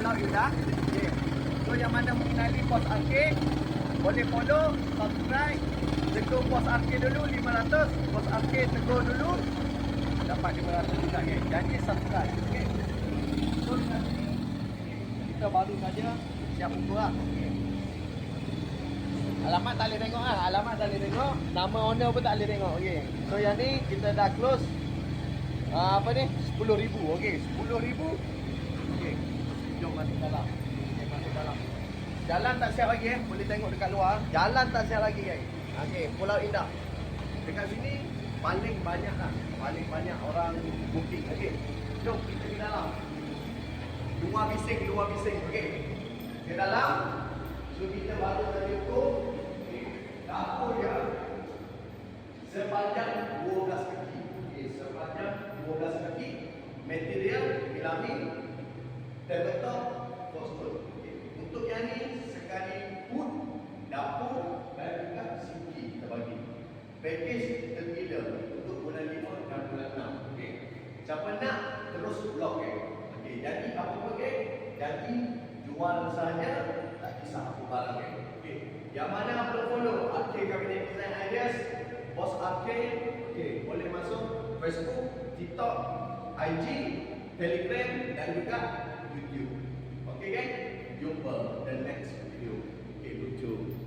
Pulau Indah. Okay. So yang mana mengenali Pos Arcade boleh follow, subscribe. Tegur Pos Arcade dulu 500, Pos Arcade tegur dulu dapat 500 juga. Okay. Janji subscribe. Okay. So nanti kita baru saja siap buku lah. Okay. Alamat tak boleh tengok lah. Alamat tak boleh tengok. Nama owner pun tak boleh tengok. Okay. So yang ni kita dah close apa ni? 10,000. Okay. 10,000. Okay. Jom masuk dalam. Okay, masuk dalam. Jalan tak siap lagi boleh tengok dekat luar. Jalan tak siap lagi guys. Okay. Pulau Indah. Dekat sini paling banyak lah. Paling banyak orang booking. Okay. Jom kita di dalam. Dua bising. Okay. Ke dalam. So kita baru tadi ukur dapur dia sepanjang 12 kaki. Okay, sepanjang 12 kaki. Material melamin terbetok kostum. Okay. Untuk yang ni sekali pun dapur dan juga sinki kita bagi. Package terpilih untuk bulan 5 dan bulan 6. Okay. Siapa nak terus blok okay. Jadi apa pakai? Jadi jual saja, tak kisah apa barang okay. Yang mana perlu follow Arcade Cabinet Design Ideas, Pos Arcade. Okay. Boleh masuk Facebook, TikTok, IG, Telegram dan juga YouTube. Okay guys, jumpa the next video. Okay, lucu.